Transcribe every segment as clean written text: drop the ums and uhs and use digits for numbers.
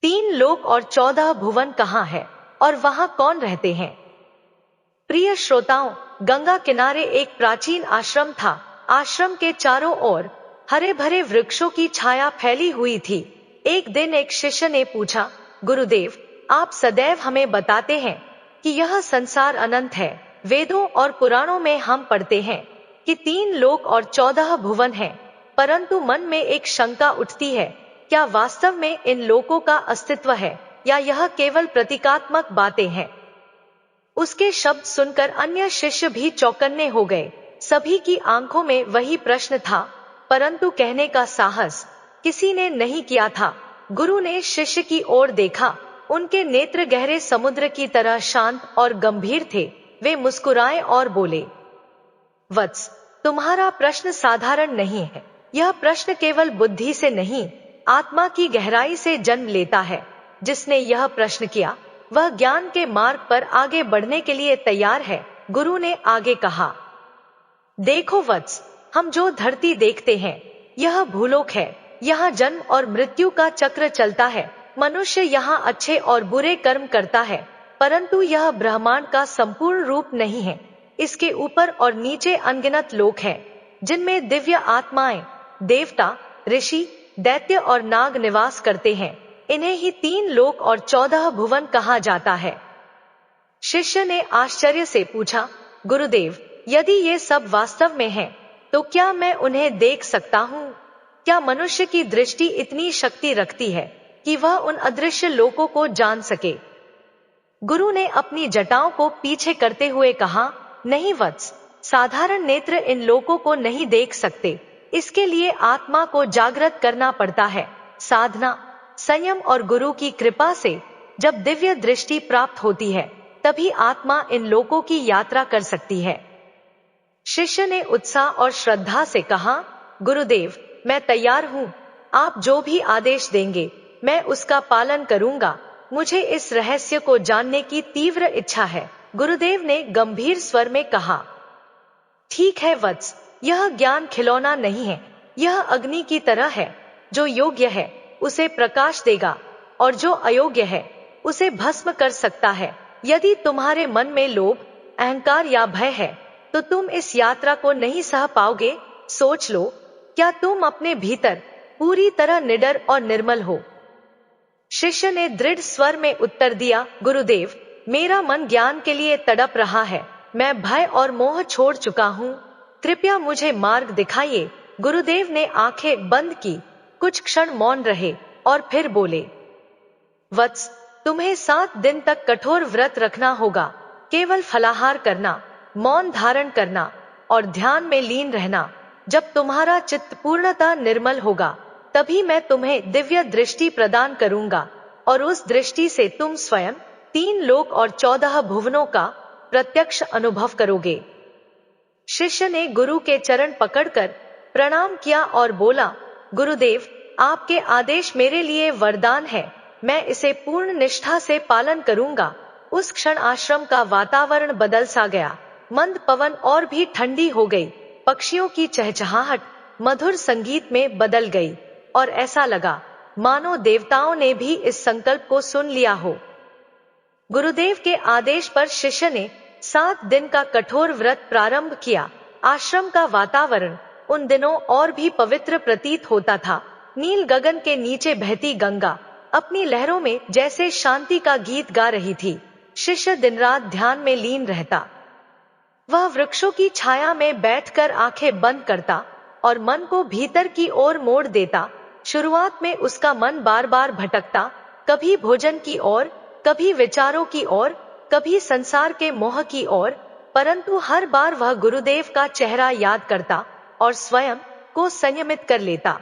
तीन लोक और 14 भुवन कहाँ है और वहाँ कौन रहते हैं? प्रिय श्रोताओं, गंगा किनारे एक प्राचीन आश्रम था। आश्रम के चारों ओर हरे भरे वृक्षों की छाया फैली हुई थी। एक दिन एक शिष्य ने पूछा, गुरुदेव, आप सदैव हमें बताते हैं कि यह संसार अनंत है। वेदों और पुराणों में हम पढ़ते हैं कि 3 लोक और 14 भुवन हैं, परंतु मन में एक शंका उठती है, क्या वास्तव में इन लोकों का अस्तित्व है या यह केवल प्रतीकात्मक बातें हैं? उसके शब्द सुनकर अन्य शिष्य भी चौकन्ने हो गए। सभी की आंखों में वही प्रश्न था, परंतु कहने का साहस किसी ने नहीं किया था। गुरु ने शिष्य की ओर देखा। उनके नेत्र गहरे समुद्र की तरह शांत और गंभीर थे। वे मुस्कुराए और बोले, वत्स, तुम्हारा प्रश्न साधारण नहीं है। यह प्रश्न केवल बुद्धि से नहीं, आत्मा की गहराई से जन्म लेता है। जिसने यह प्रश्न किया वह ज्ञान के मार्ग पर आगे बढ़ने के लिए तैयार है। गुरु ने आगे कहा, देखो वत्स, हम जो धरती देखते हैं यह भूलोक है। यहाँ जन्म और मृत्यु का चक्र चलता है। मनुष्य यहाँ अच्छे और बुरे कर्म करता है, परंतु यह ब्रह्मांड का संपूर्ण रूप नहीं है। इसके ऊपर और नीचे अनगिनत लोक हैं, जिनमें दिव्य आत्माएं, देवता, ऋषि, दैत्य और नाग निवास करते हैं। इन्हें ही 3 लोक और 14 भुवन कहा जाता है। शिष्य ने आश्चर्य से पूछा, गुरुदेव, यदि ये सब वास्तव में हैं, तो क्या मैं उन्हें देख सकता हूँ? क्या मनुष्य की दृष्टि इतनी शक्ति रखती है कि वह उन अदृश्य लोकों को जान सके? गुरु ने अपनी जटाओं को पीछे करते हुए कहा, नहीं वत्स, साधारण नेत्र इन लोकों को नहीं देख सकते। इसके लिए आत्मा को जागृत करना पड़ता है। साधना, संयम और गुरु की कृपा से जब दिव्य दृष्टि प्राप्त होती है, तभी आत्मा इन लोकों की यात्रा कर सकती है। शिष्य ने उत्साह और श्रद्धा से कहा, गुरुदेव, मैं तैयार हूँ। आप जो भी आदेश देंगे मैं उसका पालन करूंगा। मुझे इस रहस्य को जानने की तीव्र इच्छा है। गुरुदेव ने गंभीर स्वर में कहा, ठीक है वत्स, यह ज्ञान खिलौना नहीं है। यह अग्नि की तरह है। जो योग्य है उसे प्रकाश देगा और जो अयोग्य है उसे भस्म कर सकता है। यदि तुम्हारे मन में लोभ, अहंकार या भय है तो तुम इस यात्रा को नहीं सह पाओगे। सोच लो, क्या तुम अपने भीतर पूरी तरह निडर और निर्मल हो? शिष्य ने दृढ़ स्वर में उत्तर दिया, गुरुदेव, मेरा मन ज्ञान के लिए तड़प रहा है। मैं भय और मोह छोड़ चुका हूँ। कृपया मुझे मार्ग दिखाइए। गुरुदेव ने आंखें बंद की, कुछ क्षण मौन रहे और फिर बोले, वत्स, तुम्हें 7 दिन तक कठोर व्रत रखना होगा। केवल फलाहार करना, मौन धारण करना और ध्यान में लीन रहना। जब तुम्हारा चित्त पूर्णतः निर्मल होगा, तभी मैं तुम्हें दिव्य दृष्टि प्रदान करूंगा और उस दृष्टि से तुम स्वयं 3 लोक और 14 भुवनों का प्रत्यक्ष अनुभव करोगे। शिष्य ने गुरु के चरण पकड़कर प्रणाम किया और बोला, गुरुदेव, आपके आदेश मेरे लिए वरदान है। मैं इसे पूर्ण निष्ठा से पालन करूंगा। उस क्षण आश्रम का वातावरण बदल सा गया। मंद पवन और भी ठंडी हो गई। पक्षियों की चहचहाहट मधुर संगीत में बदल गई और ऐसा लगा मानो देवताओं ने भी इस संकल्प को सुन लिया हो। गुरुदेव के आदेश पर शिष्य ने 7 दिन का कठोर व्रत प्रारंभ किया। आश्रम का वातावरण उन दिनों और भी पवित्र प्रतीत होता था। नील गगन के नीचे बहती गंगा अपनी लहरों में जैसे शांति का गीत गा रही थी। शिष्य दिन रात ध्यान में लीन रहता। वह वृक्षों की छाया में बैठकर आंखें बंद करता और मन को भीतर की ओर मोड़ देता। शुरुआत में उसका मन बार बार भटकता, कभी भोजन की ओर, कभी विचारों की ओर, कभी संसार के मोह की ओर, परंतु हर बार वह गुरुदेव का चेहरा याद करता और स्वयं को संयमित कर लेता।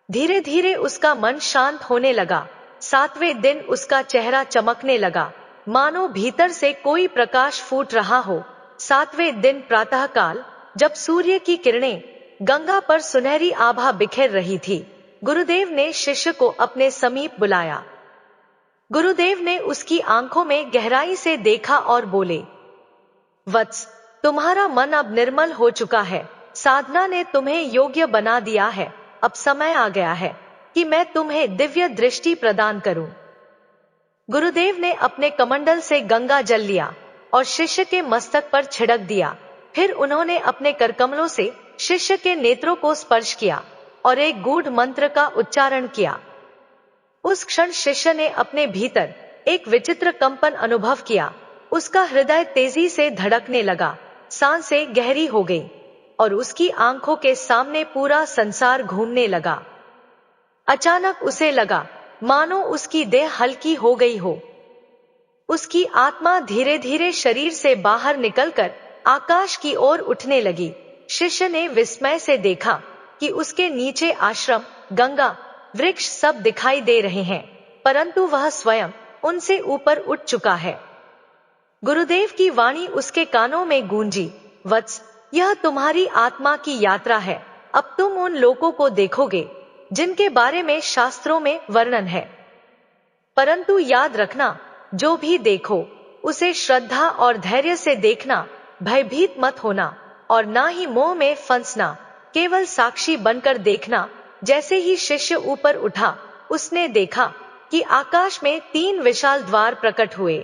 धीरे धीरे उसका मन शांत होने लगा। 7वें दिन उसका चेहरा चमकने लगा, मानो भीतर से कोई प्रकाश फूट रहा हो। 7वें दिन प्रातःकाल, जब सूर्य की किरणें गंगा पर सुनहरी आभा बिखेर रही थी, गुरुदेव ने शिष्य को अपने समीप बुलाया। गुरुदेव ने उसकी आंखों में गहराई से देखा और बोले, वत्स, तुम्हारा मन अब निर्मल हो चुका है। साधना ने तुम्हें योग्य बना दिया है। अब समय आ गया है कि मैं तुम्हें दिव्य दृष्टि प्रदान करूं। गुरुदेव ने अपने कमंडल से गंगा जल लिया और शिष्य के मस्तक पर छिड़क दिया। फिर उन्होंने अपने करकमलों से शिष्य के नेत्रों को स्पर्श किया और एक गूढ़ मंत्र का उच्चारण किया। उस क्षण शिष्य ने अपने भीतर एक विचित्र कंपन अनुभव किया। उसका हृदय तेजी से धड़कने लगा, सांसें गहरी हो गई और उसकी आंखों के सामने पूरा संसार घूमने लगा। अचानक उसे लगा मानो उसकी देह हल्की हो गई हो। उसकी आत्मा धीरे धीरे शरीर से बाहर निकलकर आकाश की ओर उठने लगी। शिष्य ने विस्मय से देखा कि उसके नीचे आश्रम, गंगा, वृक्ष सब दिखाई दे रहे हैं, परंतु वह स्वयं उनसे ऊपर उठ चुका है। गुरुदेव की वाणी उसके कानों में गूंजी, वत्स, यह तुम्हारी आत्मा की यात्रा है। अब तुम उन लोगों को देखोगे जिनके बारे में शास्त्रों में वर्णन है, परंतु याद रखना, जो भी देखो उसे श्रद्धा और धैर्य से देखना, भयभीत मत होना और ना ही मोह में फंसना, केवल साक्षी बनकर देखना। जैसे ही शिष्य ऊपर उठा, उसने देखा कि आकाश में 3 विशाल द्वार प्रकट हुए।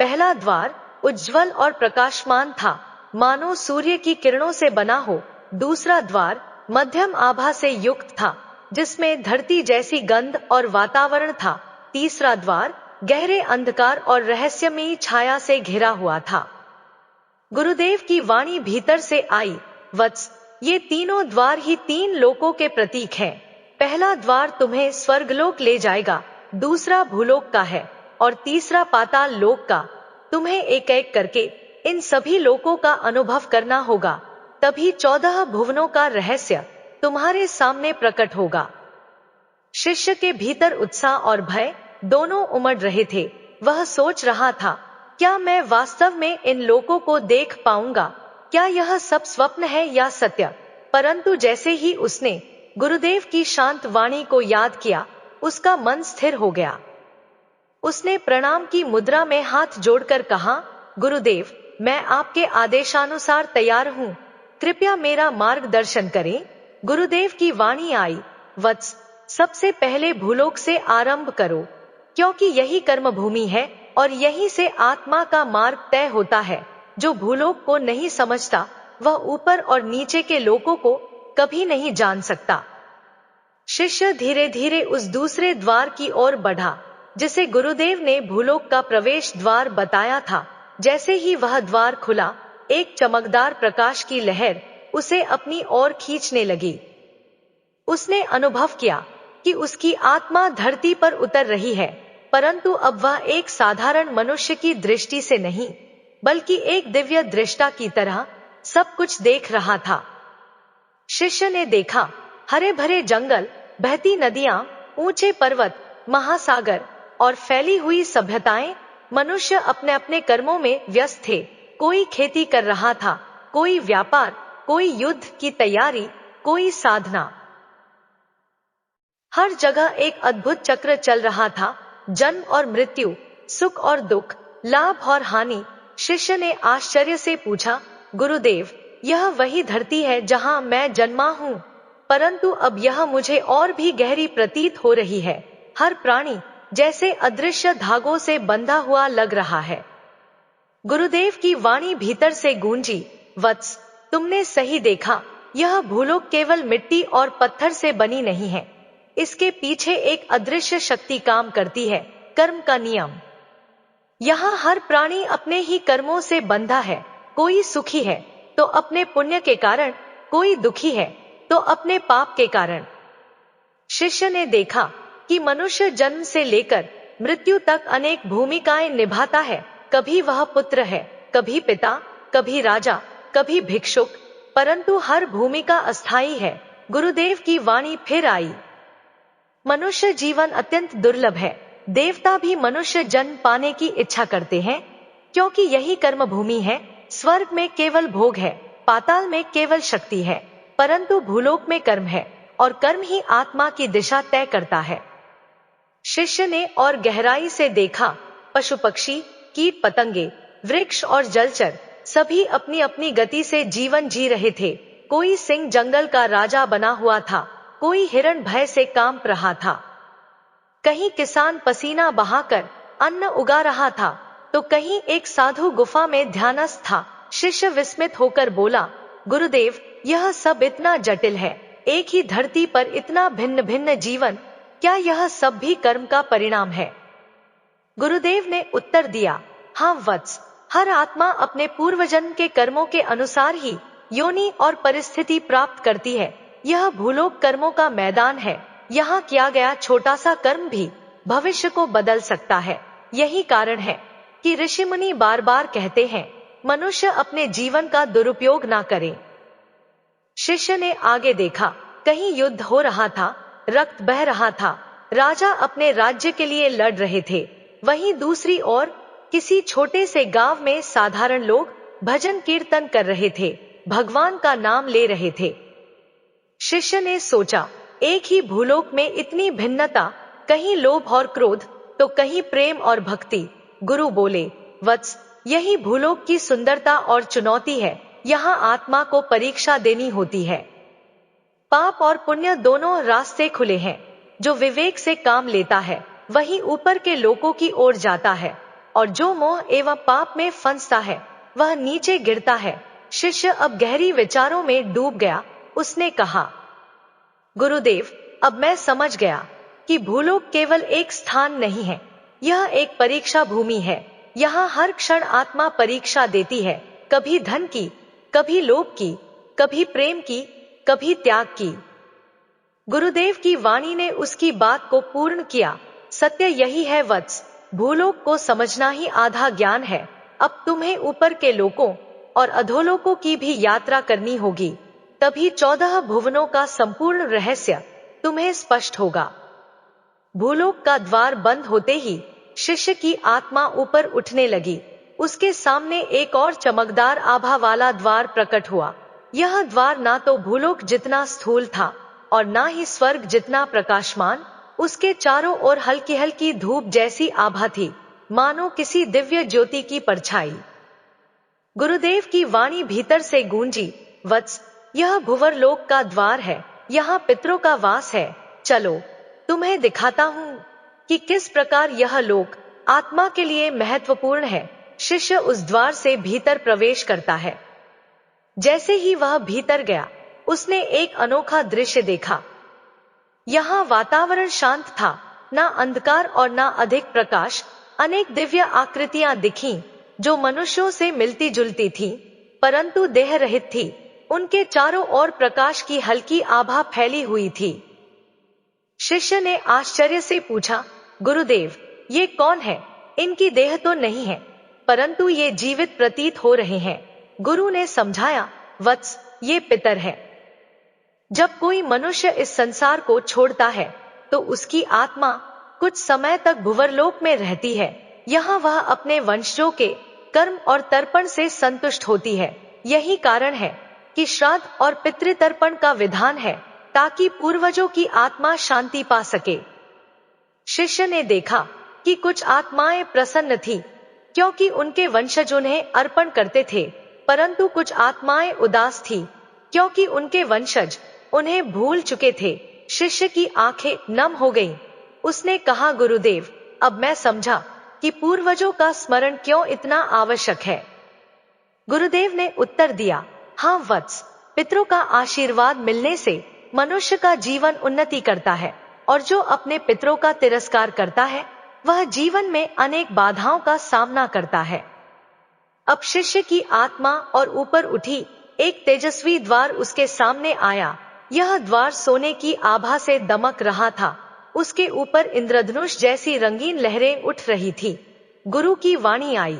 पहला द्वार उज्ज्वल और प्रकाशमान था, मानो सूर्य की किरणों से बना हो। दूसरा द्वार मध्यम आभा से युक्त था, जिसमें धरती जैसी गंध और वातावरण था। तीसरा द्वार गहरे अंधकार और रहस्यमयी छाया से घिरा हुआ था। गुरुदेव की वाणी भीतर से आई, वत्स, ये तीनों द्वार ही 3 लोकों के प्रतीक हैं। पहला द्वार तुम्हें स्वर्गलोक ले जाएगा, दूसरा भूलोक का है और तीसरा पाताल लोक का। तुम्हें एक एक करके इन सभी लोकों का अनुभव करना होगा, तभी 14 भुवनों का रहस्य तुम्हारे सामने प्रकट होगा। शिष्य के भीतर उत्साह और भय दोनों उमड़ रहे थे। वह सोच रहा था, क्या मैं वास्तव में इन लोकों को देख पाऊंगा? क्या यह सब स्वप्न है या सत्य? परंतु जैसे ही उसने गुरुदेव की शांत वाणी को याद किया, उसका मन स्थिर हो गया। उसने प्रणाम की मुद्रा में हाथ जोड़कर कहा, गुरुदेव, मैं आपके आदेशानुसार तैयार हूँ, कृपया मेरा मार्गदर्शन करें। गुरुदेव की वाणी आई, वत्स, सबसे पहले भूलोक से आरंभ करो, क्योंकि यही कर्म भूमि है और यहीं से आत्मा का मार्ग तय होता है। जो भूलोक को नहीं समझता, वह ऊपर और नीचे के लोकों को कभी नहीं जान सकता। शिष्य धीरे धीरे उस दूसरे द्वार की ओर बढ़ा, जिसे गुरुदेव ने भूलोक का प्रवेश द्वार बताया था। जैसे ही वह द्वार खुला, एक चमकदार प्रकाश की लहर उसे अपनी ओर खींचने लगी। उसने अनुभव किया कि उसकी आत्मा धरती पर उतर रही है, परंतु अब वह एक साधारण मनुष्य की दृष्टि से नहीं, बल्कि एक दिव्य दृष्टा की तरह सब कुछ देख रहा था। शिष्य ने देखा हरे भरे जंगल, बहती नदियां, ऊंचे पर्वत, महासागर और फैली हुई सभ्यताएं। मनुष्य अपने अपने कर्मों में व्यस्त थे। कोई खेती कर रहा था, कोई व्यापार, कोई युद्ध की तैयारी, कोई साधना। हर जगह एक अद्भुत चक्र चल रहा था, जन्म और मृत्यु, सुख और दुख, लाभ और हानि। शिष्य ने आश्चर्य से पूछा, गुरुदेव, यह वही धरती है जहां मैं जन्मा हूं? परंतु अब यह मुझे और भी गहरी प्रतीत हो रही है। हर प्राणी जैसे अदृश्य धागों से बंधा हुआ लग रहा है। गुरुदेव की वाणी भीतर से गूंजी, वत्स, तुमने सही देखा, यह भूलोक केवल मिट्टी और पत्थर से बनी नहीं है। इसके पीछे एक अदृश्य शक्ति काम करती है, कर्म का नियम। यहाँ हर प्राणी अपने ही कर्मों से बंधा है। कोई सुखी है तो अपने पुण्य के कारण, कोई दुखी है तो अपने पाप के कारण। शिष्य ने देखा कि मनुष्य जन्म से लेकर मृत्यु तक अनेक भूमिकाएं निभाता है। कभी वह पुत्र है, कभी पिता, कभी राजा, कभी भिक्षुक, परंतु हर भूमिका अस्थायी है। गुरुदेव की वाणी फिर आई, मनुष्य जीवन अत्यंत दुर्लभ है। देवता भी मनुष्य जन्म पाने की इच्छा करते हैं, क्योंकि यही कर्म भूमि है। स्वर्ग में केवल भोग है, पाताल में केवल शक्ति है, परंतु भूलोक में कर्म है और कर्म ही आत्मा की दिशा तय करता है। शिष्य ने और गहराई से देखा, पशु पक्षी, कीट पतंगे, वृक्ष और जलचर सभी अपनी अपनी गति से जीवन जी रहे थे। कोई सिंह जंगल का राजा बना हुआ था, कोई हिरण भय से कांप रहा था, कहीं किसान पसीना बहाकर अन्न उगा रहा था, तो कहीं एक साधु गुफा में ध्यानस्थ था। शिष्य विस्मित होकर बोला, गुरुदेव, यह सब इतना जटिल है, एक ही धरती पर इतना भिन्न भिन्न जीवन, क्या यह सब भी कर्म का परिणाम है? गुरुदेव ने उत्तर दिया, हाँ वत्स, हर आत्मा अपने पूर्वजन्म के कर्मों के अनुसार ही योनि और परिस्थिति प्राप्त करती है। यह भूलोक कर्मों का मैदान है। यहाँ किया गया छोटा सा कर्म भी भविष्य को बदल सकता है। यही कारण है कि ऋषि मुनि बार बार कहते हैं, मनुष्य अपने जीवन का दुरुपयोग ना करे। शिष्य ने आगे देखा, कहीं युद्ध हो रहा था, रक्त बह रहा था, राजा अपने राज्य के लिए लड़ रहे थे। वहीं दूसरी ओर किसी छोटे से गांव में साधारण लोग भजन कीर्तन कर रहे थे, भगवान का नाम ले रहे थे। शिष्य ने सोचा, एक ही भूलोक में इतनी भिन्नता, कहीं लोभ और क्रोध तो कहीं प्रेम और भक्ति। गुरु बोले, वत्स, यही भूलोक की सुंदरता और चुनौती है। यहाँ आत्मा को परीक्षा देनी होती है। पाप और पुण्य दोनों रास्ते खुले हैं। जो विवेक से काम लेता है वही ऊपर के लोकों की ओर जाता है, और जो मोह एवं पाप में फंसता है वह नीचे गिरता है। शिष्य अब गहरी विचारों में डूब गया। उसने कहा, गुरुदेव, अब मैं समझ गया कि भूलोक केवल एक स्थान नहीं है, यह एक परीक्षा भूमि है। यहाँ हर क्षण आत्मा परीक्षा देती है, कभी धन की, कभी लोभ की, कभी प्रेम की, कभी त्याग की। गुरुदेव की वाणी ने उसकी बात को पूर्ण किया। सत्य यही है वत्स, भूलोक को समझना ही आधा ज्ञान है। अब तुम्हें ऊपर के लोकों और अधोलोकों की भी यात्रा करनी होगी, तभी 14 भुवनों का संपूर्ण रहस्य तुम्हें स्पष्ट होगा। भूलोक का द्वार बंद होते ही शिष्य की आत्मा ऊपर उठने लगी। उसके सामने एक और चमकदार आभा वाला द्वार प्रकट हुआ। यह द्वार ना तो भूलोक जितना स्थूल था और ना ही स्वर्ग जितना प्रकाशमान। उसके चारों ओर हल्की हल्की धूप जैसी आभा थी, मानो किसी दिव्य ज्योति की परछाई। गुरुदेव की वाणी भीतर से गूंजी, वत्स, यह भुवरलोक का द्वार है, यहाँ पितरों का वास है। चलो, तुम्हें दिखाता हूँ कि किस प्रकार यह लोक आत्मा के लिए महत्वपूर्ण है। शिष्य उस द्वार से भीतर प्रवेश करता है। जैसे ही वह भीतर गया, उसने एक अनोखा दृश्य देखा। यहाँ वातावरण शांत था, ना अंधकार और ना अधिक प्रकाश। अनेक दिव्य आकृतियां दिखीं, जो मनुष्यों से मिलती जुलती थी, परंतु देह रहित थी। उनके चारों ओर प्रकाश की हल्की आभा फैली हुई थी। शिष्य ने आश्चर्य से पूछा, गुरुदेव, ये कौन है? इनकी देह तो नहीं है, परंतु ये जीवित प्रतीत हो रहे हैं। गुरु ने समझाया, वत्स, ये पितर है। जब कोई मनुष्य इस संसार को छोड़ता है तो उसकी आत्मा कुछ समय तक भुवरलोक में रहती है। यहाँ वह अपने वंशजों के कर्म और तर्पण से संतुष्ट होती है। यही कारण है कि श्राद्ध और पितृतर्पण का विधान है, ताकि पूर्वजों की आत्मा शांति पा सके। शिष्य ने देखा कि कुछ आत्माएं प्रसन्न थी, क्योंकि उनके वंशज उन्हें अर्पण करते थे, परंतु कुछ आत्माएं उदास थी, क्योंकि उनके वंशज उन्हें भूल चुके थे। शिष्य की आंखें नम हो गईं। उसने कहा, गुरुदेव, अब मैं समझा कि पूर्वजों का स्मरण क्यों इतना आवश्यक है। गुरुदेव ने उत्तर दिया, हाँ वत्स, पितरों का आशीर्वाद मिलने से मनुष्य का जीवन उन्नति करता है, और जो अपने पितरों का तिरस्कार करता है वह जीवन में अनेक बाधाओं का सामना करता है। अब शिष्य की आत्मा और ऊपर उठी। एक तेजस्वी द्वार उसके सामने आया। यह द्वार सोने की आभा से दमक रहा था। उसके ऊपर इंद्रधनुष जैसी रंगीन लहरें उठ रही थी। गुरु की वाणी आई,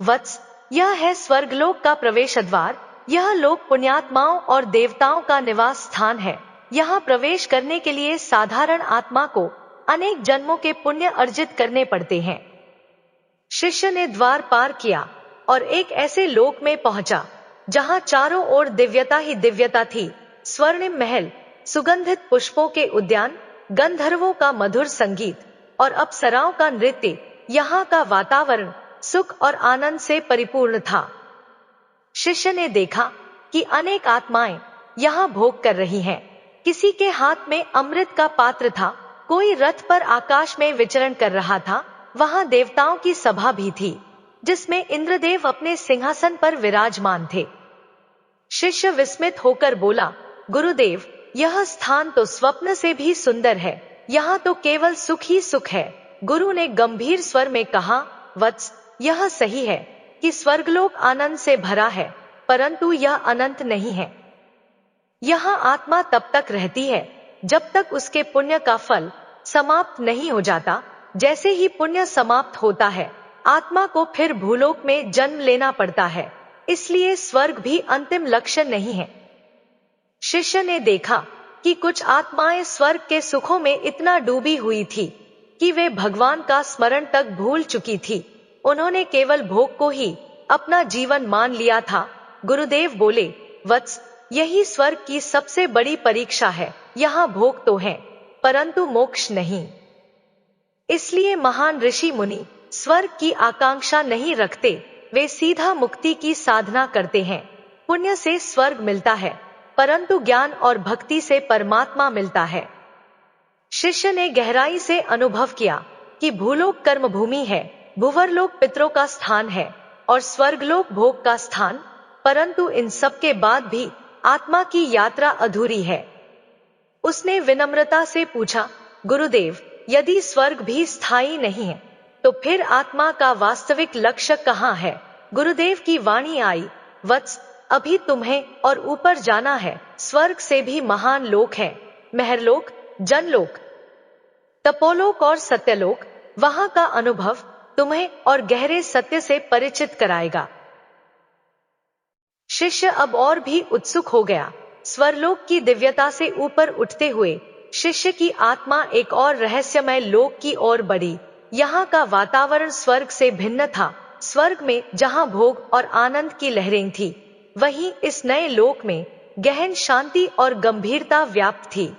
वत्स, यह है स्वर्गलोक का प्रवेश द्वार। यह लोक पुण्यात्माओं और देवताओं का निवास स्थान है। यहाँ प्रवेश करने के लिए साधारण आत्मा को अनेक जन्मों के पुण्य अर्जित करने पड़ते हैं। शिष्य ने द्वार पार किया और एक ऐसे लोक में पहुंचा जहां चारों ओर दिव्यता ही दिव्यता थी। स्वर्णिम महल, सुगंधित पुष्पों के उद्यान, गंधर्वों का मधुर संगीत और अप्सराओं का नृत्य। यहाँ का वातावरण सुख और आनंद से परिपूर्ण था। शिष्य ने देखा कि अनेक आत्माएं यहाँ भोग कर रही हैं। किसी के हाथ में अमृत का पात्र था, कोई रथ पर आकाश में विचरण कर रहा था। वहां देवताओं की सभा भी थी, जिसमें इंद्रदेव अपने सिंहासन पर विराजमान थे। शिष्य विस्मित होकर बोला, गुरुदेव, यह स्थान तो स्वप्न से भी सुंदर है, यहाँ तो केवल सुख ही सुख है। गुरु ने गंभीर स्वर में कहा, वत्स, यह सही है कि स्वर्गलोक आनंद से भरा है, परंतु यह अनंत नहीं है। यहाँ आत्मा तब तक रहती है जब तक उसके पुण्य का फल समाप्त नहीं हो जाता। जैसे ही पुण्य समाप्त होता है, आत्मा को फिर भूलोक में जन्म लेना पड़ता है। इसलिए स्वर्ग भी अंतिम लक्ष्य नहीं है। शिष्य ने देखा कि कुछ आत्माएं स्वर्ग के सुखों में इतना डूबी हुई थी कि वे भगवान का स्मरण तक भूल चुकी थी। उन्होंने केवल भोग को ही अपना जीवन मान लिया था। गुरुदेव बोले, वत्स, यही स्वर्ग की सबसे बड़ी परीक्षा है। यहाँ भोग तो है, परंतु मोक्ष नहीं। इसलिए महान ऋषि मुनि स्वर्ग की आकांक्षा नहीं रखते, वे सीधा मुक्ति की साधना करते हैं। पुण्य से स्वर्ग मिलता है, परंतु ज्ञान और भक्ति से परमात्मा मिलता है। शिष्य ने गहराई से अनुभव किया कि भूलोक कर्म भूमि है, भुवरलोक पितरों का स्थान है और स्वर्गलोक भोग का स्थान, परंतु इन सब के बाद भी आत्मा की यात्रा अधूरी है। उसने विनम्रता से पूछा, गुरुदेव, यदि स्वर्ग भी स्थायी नहीं है, तो फिर आत्मा का वास्तविक लक्ष्य कहाँ है? गुरुदेव की वाणी आई, वत्स, अभी तुम्हें और ऊपर जाना है। स्वर्ग से भी महान लोक है, महरलोक, जनलोक, तपोलोक और सत्यलोक। वहां का अनुभव तुम्हें और गहरे सत्य से परिचित कराएगा। शिष्य अब और भी उत्सुक हो गया। स्वर्लोक की दिव्यता से ऊपर उठते हुए शिष्य की आत्मा एक और रहस्यमय लोक की ओर बढ़ी। यहाँ का वातावरण स्वर्ग से भिन्न था। स्वर्ग में जहाँ भोग और आनंद की लहरें थी, वहीं इस नए लोक में गहन शांति और गंभीरता व्याप्त थी।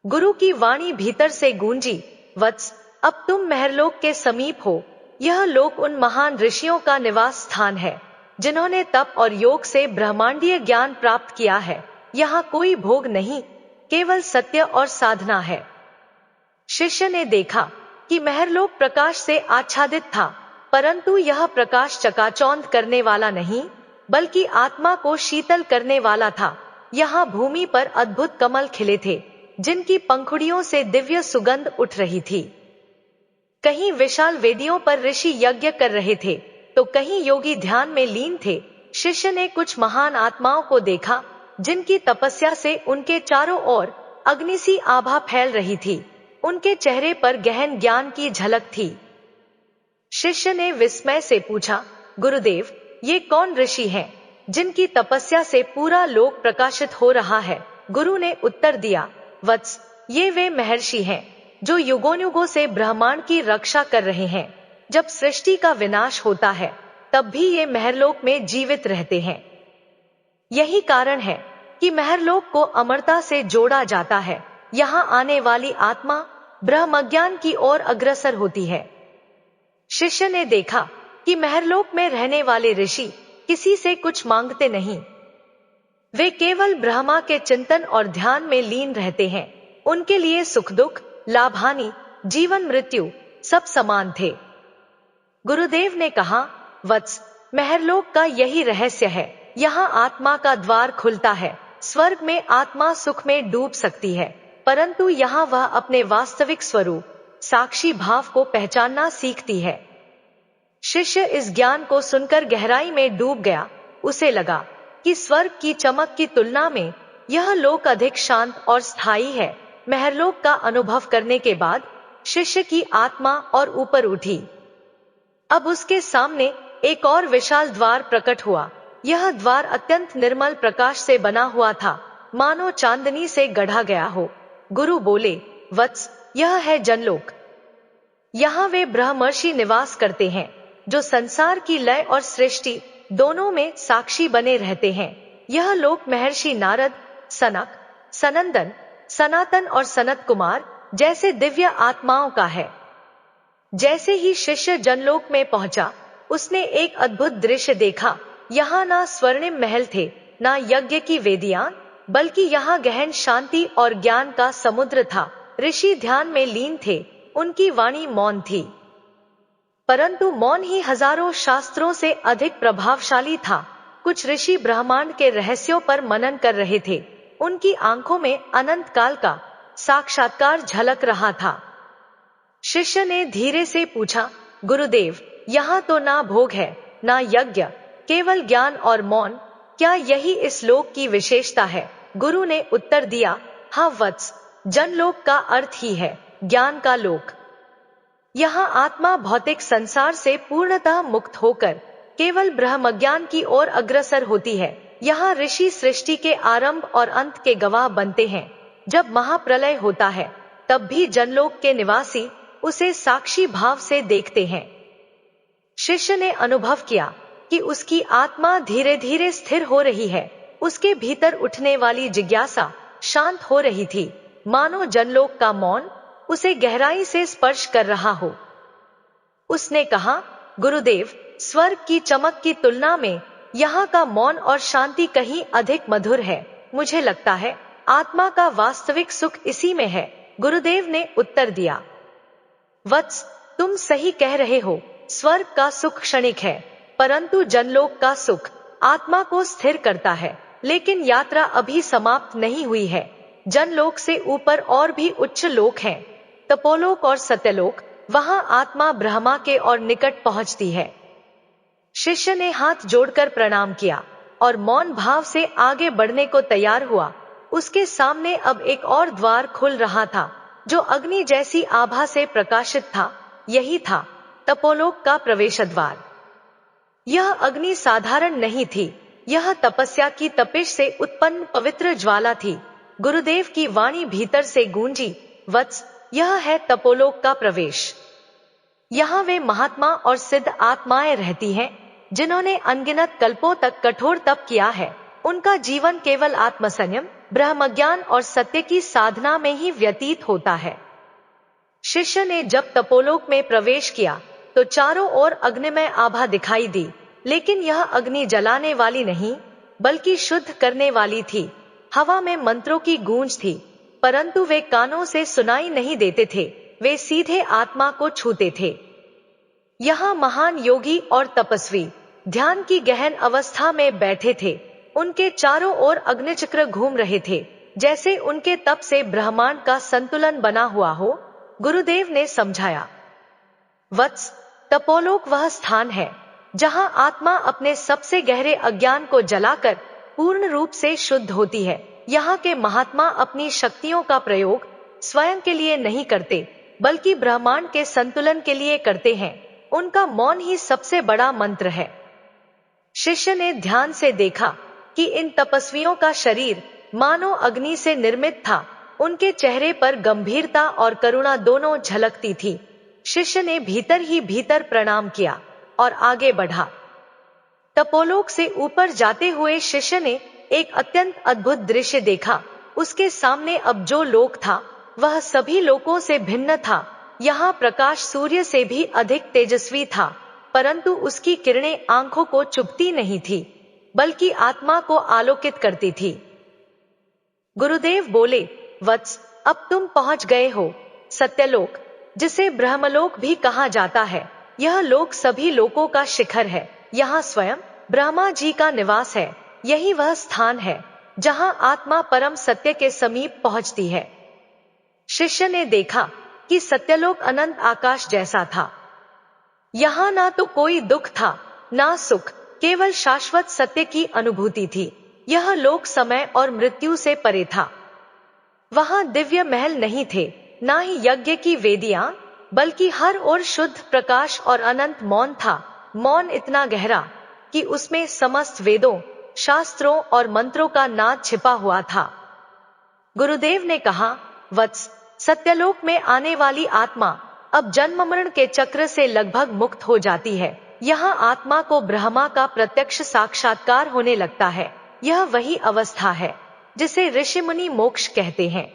गुरु की वाणी भीतर से गूंजी, वत्स, अब तुम महरलोक के समीप हो। यह लोक उन महान ऋषियों का निवास स्थान है, जिन्होंने तप और योग से ब्रह्मांडीय ज्ञान प्राप्त किया है। यहाँ कोई भोग नहीं, केवल सत्य और साधना है। शिष्य ने देखा कि महरलोक प्रकाश से आच्छादित था, परंतु यह प्रकाश चकाचौंध करने वाला नहीं, बल्कि आत्मा को शीतल करने वाला था। यहाँ भूमि पर अद्भुत कमल खिले थे, जिनकी पंखुड़ियों से दिव्य सुगंध उठ रही थी। कहीं विशाल वेदियों पर ऋषि यज्ञ कर रहे थे, तो कहीं योगी ध्यान में लीन थे। शिष्य ने कुछ महान आत्माओं को देखा, जिनकी तपस्या से उनके चारों ओर अग्नि सी आभा फैल रही थी। उनके चेहरे पर गहन ज्ञान की झलक थी। शिष्य ने विस्मय से पूछा, गुरुदेव, ये कौन ऋषि हैं, जिनकी तपस्या से पूरा लोक प्रकाशित हो रहा है? गुरु ने उत्तर दिया, वत्स, ये वे महर्षि हैं जो युगों से ब्रह्मांड की रक्षा कर रहे हैं। जब सृष्टि का विनाश होता है, तब भी ये महरलोक में जीवित रहते हैं। यही कारण है कि महरलोक को अमरता से जोड़ा जाता है। यहाँ आने वाली आत्मा ब्रह्मज्ञान की ओर अग्रसर होती है। शिष्य ने देखा कि महरलोक में रहने वाले ऋषि किसी से कुछ मांगते नहीं, वे केवल ब्रह्मा के चिंतन और ध्यान में लीन रहते हैं। उनके लिए सुख दुख, लाभ हानि, जीवन मृत्यु सब समान थे। गुरुदेव ने कहा, वत्स, महरलोक का यही रहस्य है। यहाँ आत्मा का द्वार खुलता है। स्वर्ग में आत्मा सुख में डूब सकती है, परंतु यहाँ वह अपने वास्तविक स्वरूप, साक्षी भाव को पहचानना सीखती है। शिष्य इस ज्ञान को सुनकर गहराई में डूब गया। उसे लगा कि स्वर्ग की चमक की तुलना में यह लोक अधिक शांत और स्थायी है। महरलोक का अनुभव करने के बाद शिष्य की आत्मा और ऊपर उठी। अब उसके सामने एक और विशाल द्वार प्रकट हुआ। यह द्वार अत्यंत निर्मल प्रकाश से बना हुआ था, मानो चांदनी से गढ़ा गया हो। गुरु बोले, वत्स, यह है जनलोक। यहाँ वे ब्रह्मर्षि निवास करते हैं, जो संसार की लय और सृष्टि दोनों में साक्षी बने रहते हैं। यह लोक महर्षि नारद, सनक, सनंदन, सनातन और सनत कुमार जैसे दिव्य आत्माओं का है। जैसे ही शिष्य जनलोक में पहुंचा, उसने एक अद्भुत दृश्य देखा। यहाँ ना स्वर्णिम महल थे, ना यज्ञ की वेदियां, बल्कि यहाँ गहन शांति और ज्ञान का समुद्र था। ऋषि ध्यान में लीन थे, उनकी वाणी मौन थी, परंतु मौन ही हजारों शास्त्रों से अधिक प्रभावशाली था। कुछ ऋषि ब्रह्मांड के रहस्यों पर मनन कर रहे थे, उनकी आंखों में अनंत काल का साक्षात्कार झलक रहा था। शिष्य ने धीरे से पूछा, गुरुदेव, यहाँ तो ना भोग है, ना यज्ञ, केवल ज्ञान और मौन, क्या यही इस लोक की विशेषता है? गुरु ने उत्तर दिया, हाँ वत्स, जनलोक का अर्थ ही है ज्ञान का लोक। यहाँ आत्मा भौतिक संसार से पूर्णतः मुक्त होकर केवल ब्रह्मज्ञान की ओर अग्रसर होती है। यहाँ ऋषि सृष्टि के आरंभ और अंत के गवाह बनते हैं। जब महाप्रलय होता है, तब भी जनलोक के निवासी उसे साक्षी भाव से देखते हैं। शिष्य ने अनुभव किया कि उसकी आत्मा धीरे धीरे स्थिर हो रही है। उसके भीतर उठने वाली जिज्ञासा शांत हो रही थी, मानो जनलोक का मौन उसे गहराई से स्पर्श कर रहा हो। उसने कहा, गुरुदेव, स्वर्ग की चमक की तुलना में यहाँ का मौन और शांति कहीं अधिक मधुर है। मुझे लगता है आत्मा का वास्तविक सुख इसी में है। गुरुदेव ने उत्तर दिया, वत्स, तुम सही कह रहे हो। स्वर्ग का सुख क्षणिक है, परंतु जनलोक का सुख आत्मा को स्थिर करता है। लेकिन यात्रा अभी समाप्त नहीं हुई है। जनलोक से ऊपर और भी उच्च लोक हैं, तपोलोक और सत्यलोक। वहां आत्मा ब्रह्मा के और निकट पहुंचती है। शिष्य ने हाथ जोड़कर प्रणाम किया और मौन भाव से आगे बढ़ने को तैयार हुआ। उसके सामने अब एक और द्वार खुल रहा था, जो अग्नि जैसी आभा से प्रकाशित था। यही था तपोलोक का प्रवेश द्वार। यह अग्नि साधारण नहीं थी, यह तपस्या की तपिश से उत्पन्न पवित्र ज्वाला थी। गुरुदेव की वाणी भीतर से गूंजी, वत्स, यह है तपोलोक का प्रवेश। यहाँ वे महात्मा और सिद्ध आत्माएं रहती हैं, जिन्होंने अनगिनत कल्पों तक कठोर तप किया है। उनका जीवन केवल आत्मसंयम, ब्रह्मज्ञान और सत्य की साधना में ही व्यतीत होता है। शिष्य ने जब तपोलोक में प्रवेश किया तो चारों ओर अग्निमय आभा दिखाई दी, लेकिन यह अग्नि जलाने वाली नहीं, बल्कि शुद्ध करने वाली थी। हवा में मंत्रों की गूंज थी, परंतु वे कानों से सुनाई नहीं देते थे, वे सीधे आत्मा को छूते थे। यहाँ महान योगी और तपस्वी ध्यान की गहन अवस्था में बैठे थे। उनके चारों ओर अग्निचक्र घूम रहे थे, जैसे उनके तप से ब्रह्मांड का संतुलन बना हुआ हो। गुरुदेव ने समझाया, वत्स, तपोलोक वह स्थान है जहाँ आत्मा अपने सबसे गहरे अज्ञान को जलाकर पूर्ण रूप से शुद्ध होती है। यहाँ के महात्मा अपनी शक्तियों का प्रयोग स्वयं के लिए नहीं करते, बल्कि ब्रह्मांड के संतुलन के लिए करते हैं। उनका मौन ही सबसे बड़ा मंत्र है। शिष्य ने ध्यान से देखा कि इन तपस्वियों का शरीर मानो अग्नि से निर्मित था। उनके चेहरे पर गंभीरता और करुणा दोनों झलकती थी। शिष्य ने भीतर ही भीतर प्रणाम किया और आगे बढ़ा। तपोलोक से ऊपर जाते हुए शिष्य ने एक अत्यंत अद्भुत दृश्य देखा। उसके सामने अब जो लोक था, वह सभी लोकों से भिन्न था। यहाँ प्रकाश सूर्य से भी अधिक तेजस्वी था, परंतु उसकी किरणें आंखों को चुभती नहीं थी, बल्कि आत्मा को आलोकित करती थी। गुरुदेव बोले, वत्स, अब तुम पहुंच गए हो सत्यलोक, जिसे ब्रह्मलोक भी कहा जाता है। यह लोक सभी लोकों का शिखर है। यहाँ स्वयं ब्रह्मा जी का निवास है। यही वह स्थान है जहाँ आत्मा परम सत्य के समीप पहुंचती है। शिष्य ने देखा कि सत्यलोक अनंत आकाश जैसा था। यहाँ ना तो कोई दुख था, ना सुख, केवल शाश्वत सत्य की अनुभूति थी। यह लोक समय और मृत्यु से परे था। वहां दिव्य महल नहीं थे, ना ही यज्ञ की वेदियां, बल्कि हर ओर शुद्ध प्रकाश और अनंत मौन था। मौन इतना गहरा कि उसमें समस्त वेदों, शास्त्रों और मंत्रों का नाद छिपा हुआ था। गुरुदेव ने कहा, वत्स, सत्यलोक में आने वाली आत्मा अब जन्म मरण के चक्र से लगभग मुक्त हो जाती है। यहाँ आत्मा को ब्रह्मा का प्रत्यक्ष साक्षात्कार होने लगता है। यह वही अवस्था है जिसे ऋषि मुनि मोक्ष कहते हैं।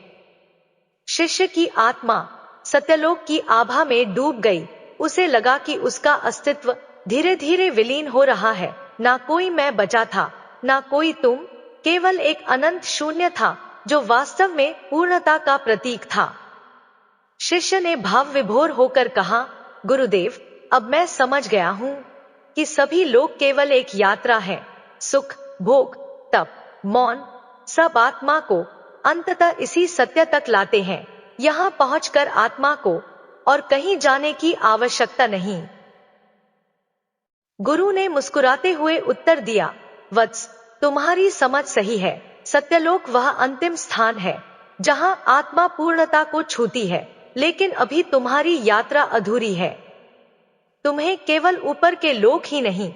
शिष्य की आत्मा सत्यलोक की आभा में डूब गई। उसे लगा कि उसका अस्तित्व धीरे धीरे विलीन हो रहा है। ना कोई मैं बचा था, ना कोई तुम, केवल एक अनंत शून्य था जो वास्तव में पूर्णता का प्रतीक था। शिष्य ने भाव विभोर होकर कहा, गुरुदेव, अब मैं समझ गया हूं कि सभी लोग केवल एक यात्रा है। सुख, भोग, तप, मौन, सब आत्मा को अंततः इसी सत्य तक लाते हैं। यहां पहुंचकर आत्मा को और कहीं जाने की आवश्यकता नहीं। गुरु ने मुस्कुराते हुए उत्तर दिया, वत्स, तुम्हारी समझ सही है। सत्यलोक वह अंतिम स्थान है जहां आत्मा पूर्णता को छूती है, लेकिन अभी तुम्हारी यात्रा अधूरी है। तुम्हें केवल ऊपर के लोक ही नहीं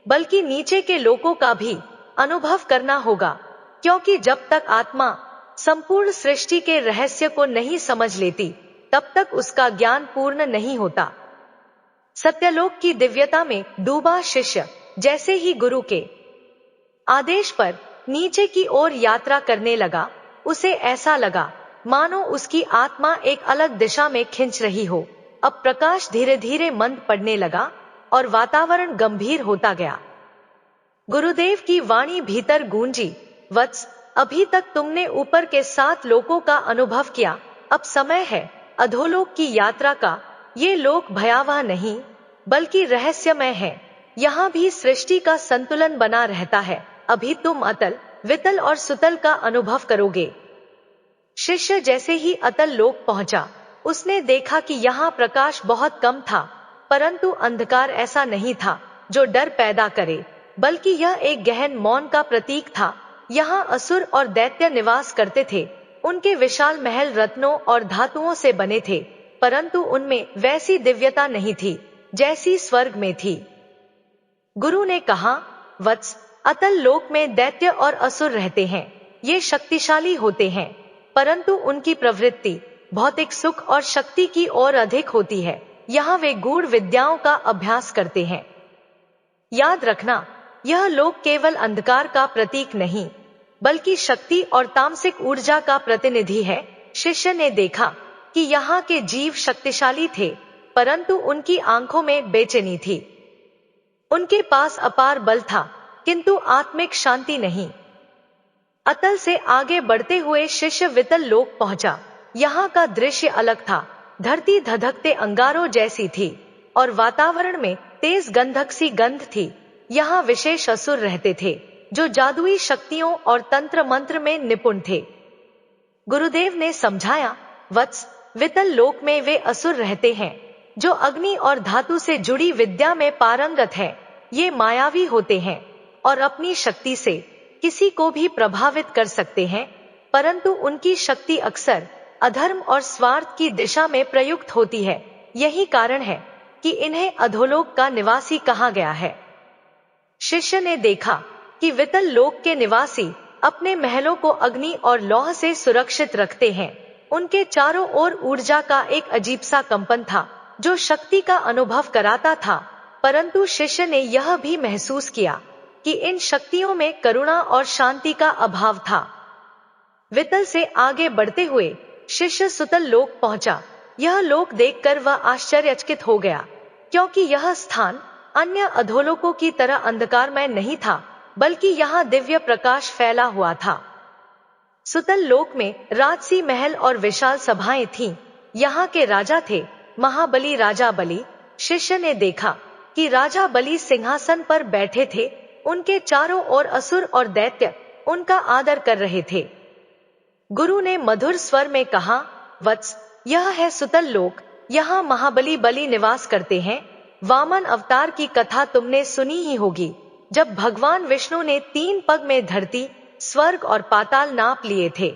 बल्कि नीचे के लोकों का भी अनुभव करना होगा, क्योंकि जब तक आत्मा संपूर्ण सृष्टि के रहस्य को नहीं समझ लेती तब तक उसका ज्ञान पूर्ण नहीं होता। सत्यलोक की दिव्यता में डूबा शिष्य जैसे ही गुरु के आदेश पर नीचे की ओर यात्रा करने लगा, उसे ऐसा लगा मानो उसकी आत्मा एक अलग दिशा में खिंच रही हो। अब प्रकाश धीरे धीरे मंद पड़ने लगा और वातावरण गंभीर होता गया। गुरुदेव की वाणी भीतर गूंजी, वत्स, अभी तक तुमने ऊपर के 7 लोकों का अनुभव किया, अब समय है अधोलोक की यात्रा का। ये लोक भयावह नहीं बल्कि रहस्यमय है। यहाँ भी सृष्टि का संतुलन बना रहता है। अभी तुम अतल, वितल और सुतल का अनुभव करोगे। शिष्य जैसे ही अतल लोक पहुंचा, उसने देखा कि यहाँ प्रकाश बहुत कम था, परंतु अंधकार ऐसा नहीं था जो डर पैदा करे, बल्कि यह एक गहन मौन का प्रतीक था। यहाँ असुर और दैत्य निवास करते थे। उनके विशाल महल रत्नों और धातुओं से बने थे, परंतु उनमें वैसी दिव्यता नहीं थी जैसी स्वर्ग में थी। गुरु ने कहा, वत्स, अतल लोक में दैत्य और असुर रहते हैं। ये शक्तिशाली होते हैं, परंतु उनकी प्रवृत्ति भौतिक सुख और शक्ति की ओर अधिक होती है। यहाँ वे गूढ़ विद्याओं का अभ्यास करते हैं। याद रखना, यह लोक केवल अंधकार का प्रतीक नहीं बल्कि शक्ति और तामसिक ऊर्जा का प्रतिनिधि है। शिष्य ने देखा कि यहाँ के जीव शक्तिशाली थे, परंतु उनकी आंखों में बेचैनी थी। उनके पास अपार बल था, किंतु आत्मिक शांति नहीं। अतल से आगे बढ़ते हुए शिष्य वितल लोक पहुंचा। यहाँ का दृश्य अलग था। धरती धधकते अंगारों जैसी थी और वातावरण में तेज गंधक सी गंध थी। यहाँ विशेष असुर रहते थे जो जादुई शक्तियों और तंत्र मंत्र में निपुण थे। गुरुदेव ने समझाया, वत्स, वितल लोक में वे असुर रहते हैं जो अग्नि और धातु से जुड़ी विद्या में पारंगत है। ये मायावी होते हैं और अपनी शक्ति से किसी को भी प्रभावित कर सकते हैं, परंतु उनकी शक्ति अक्सर अधर्म और स्वार्थ की दिशा में प्रयुक्त होती है। यही कारण है कि इन्हें अधोलोक का निवासी कहा गया है। शिष्य ने देखा कि वितल लोक के निवासी अपने महलों को अग्नि और लौह से सुरक्षित रखते हैं। उनके चारों ओर ऊर्जा का एक अजीब सा कंपन था जो शक्ति का अनुभव कराता था, परंतु शिष्य ने यह भी महसूस किया कि इन शक्तियों में करुणा और शांति का अभाव था। वितल से आगे बढ़ते हुए शिष्य सुतल लोक पहुंचा। यह लोक देखकर वह आश्चर्यचकित हो गया, क्योंकि यह स्थान अन्य अधोलोकों की तरह अंधकारमय नहीं था, बल्कि यहाँ दिव्य प्रकाश फैला हुआ था। सुतल लोक में राजसी महल और विशाल सभाएं थीं। यहाँ के राजा थे महाबली राजा बलि। शिष्य ने देखा कि राजा बलि सिंहासन पर बैठे थे। उनके चारों ओर असुर और दैत्य उनका आदर कर रहे थे। गुरु ने मधुर स्वर में कहा, वत्स, यह है सुतल लोक। यहाँ महाबली बलि निवास करते हैं। वामन अवतार की कथा तुमने सुनी ही होगी। जब भगवान विष्णु ने 3 पग में धरती, स्वर्ग और पाताल नाप लिए थे,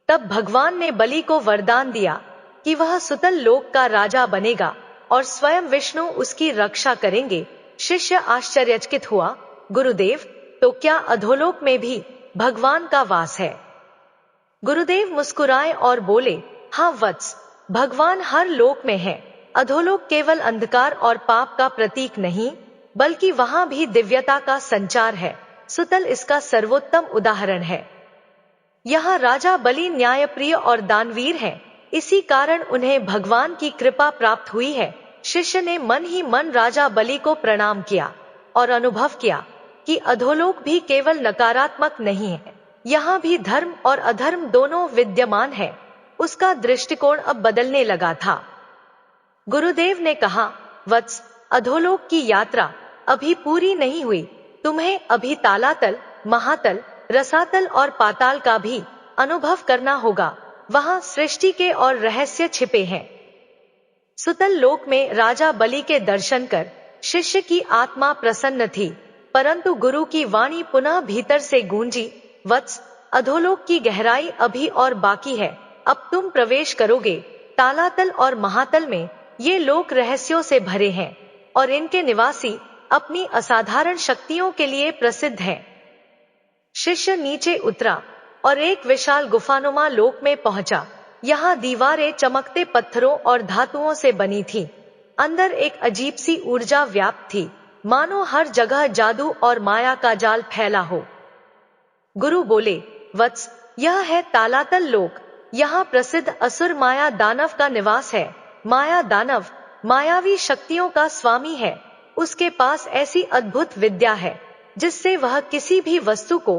तब भगवान ने बलि को वरदान दिया कि वह सुतल लोक का राजा बनेगा और स्वयं विष्णु उसकी रक्षा करेंगे। शिष्य आश्चर्यचकित हुआ, गुरुदेव, तो क्या अधोलोक में भी भगवान का वास है? गुरुदेव मुस्कुराए और बोले, हाँ वत्स, भगवान हर लोक में है। अधोलोक केवल अंधकार और पाप का प्रतीक नहीं बल्कि वहां भी दिव्यता का संचार है। सुतल इसका सर्वोत्तम उदाहरण है। यहाँ राजा बलि न्यायप्रिय और दानवीर है, इसी कारण उन्हें भगवान की कृपा प्राप्त हुई है। शिष्य ने मन ही मन राजा बलि को प्रणाम किया और अनुभव किया कि कि अधोलोक भी केवल नकारात्मक नहीं है, यहाँ भी धर्म और अधर्म दोनों विद्यमान है। उसका दृष्टिकोण अब बदलने लगा था। गुरुदेव ने कहा, वत्स, अधोलोक की यात्रा अभी पूरी नहीं हुई। तुम्हें अभी तालातल, महातल, रसातल और पाताल का भी अनुभव करना होगा। वहां सृष्टि के और रहस्य छिपे हैं। सुतल लोक में राजा बलि के दर्शन कर शिष्य की आत्मा प्रसन्न थी, परंतु गुरु की वाणी पुनः भीतर से गूंजी, वत्स, अधोलोक की गहराई अभी और बाकी है। अब तुम प्रवेश करोगे तालातल और महातल में। ये लोक रहस्यों से भरे हैं और इनके निवासी अपनी असाधारण शक्तियों के लिए प्रसिद्ध हैं। शिष्य नीचे उतरा और एक विशाल गुफानुमा लोक में पहुंचा। यहाँ दीवारें चमकते पत्थरों और धातुओं से बनी थी। अंदर एक अजीब सी ऊर्जा व्याप्त थी, मानो हर जगह जादू और माया का जाल फैला हो। गुरु बोले, वत्स, यह है तालातल लोक। यहाँ प्रसिद्ध असुर माया दानव का निवास है। माया दानव मायावी शक्तियों का स्वामी है। उसके पास ऐसी अद्भुत विद्या है जिससे वह किसी भी वस्तु को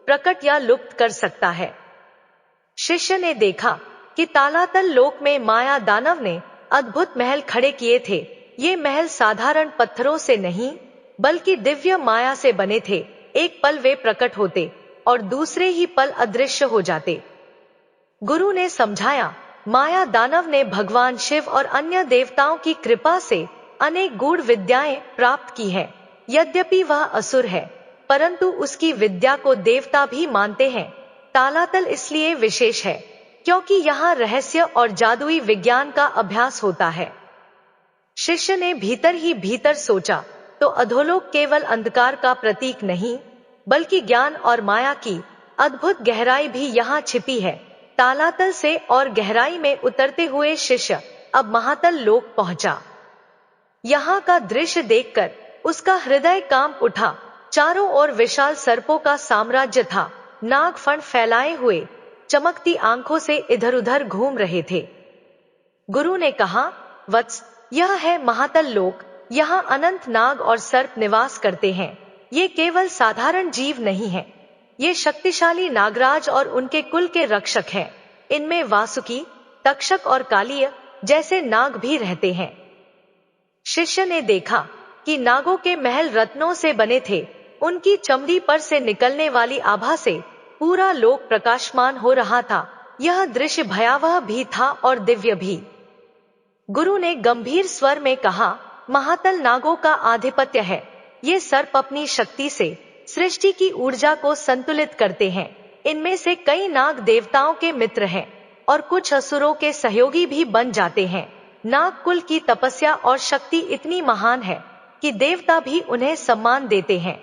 प्रकट या लुप्त कर सकता है। शिष्य ने देखा कि तालातल लोक में माया दानव ने अद्भुत महल खड़े किए थे। ये महल साधारण पत्थरों से नहीं, बल्कि दिव्य माया से बने थे। एक पल वे प्रकट होते और दूसरे ही पल अदृश्य हो जाते। गुरु ने समझाया, माया दानव ने भगवान शिव और अन्य देवताओं की कृपा से अनेक गूढ़ विद्याएं प्राप्त की है। यद्यपि वह असुर है, परंतु उसकी विद्या को देवता भी मानते हैं। तालातल इसलिए विशेष है क्योंकि यहाँ रहस्य और जादुई विज्ञान का अभ्यास होता है। शिष्य ने भीतर ही भीतर सोचा, तो अधोलोक केवल अंधकार का प्रतीक नहीं, बल्कि ज्ञान और माया की अद्भुत गहराई भी यहाँ छिपी है। तालातल से और गहराई में उतरते हुए शिष्य अब महातल लोक पहुंचा। यहाँ का दृश्य देखकर उसका हृदय कांप उठा। चारों ओर विशाल सर्पों का साम्राज्य था। नाग फण फैलाए हुए चमकती आंखों से इधर उधर घूम रहे थे। गुरु ने कहा, वत्स, यह है महातल लोक। यहाँ अनंत नाग और सर्प निवास करते हैं। ये केवल साधारण जीव नहीं है, ये शक्तिशाली नागराज और उनके कुल के रक्षक हैं। इनमें वासुकी, तक्षक और कालिय जैसे नाग भी रहते हैं। शिष्य ने देखा कि नागों के महल रत्नों से बने थे। उनकी चमड़ी पर से निकलने वाली आभा से पूरा लोक प्रकाशमान हो रहा था। यह दृश्य भयावह भी था और दिव्य भी। गुरु ने गंभीर स्वर में कहा, महातल नागों का आधिपत्य है। ये सर्प अपनी शक्ति से सृष्टि की ऊर्जा को संतुलित करते हैं। इनमें से कई नाग देवताओं के मित्र हैं और कुछ असुरों के सहयोगी भी बन जाते हैं। नाग कुल की तपस्या और शक्ति इतनी महान है कि देवता भी उन्हें सम्मान देते हैं।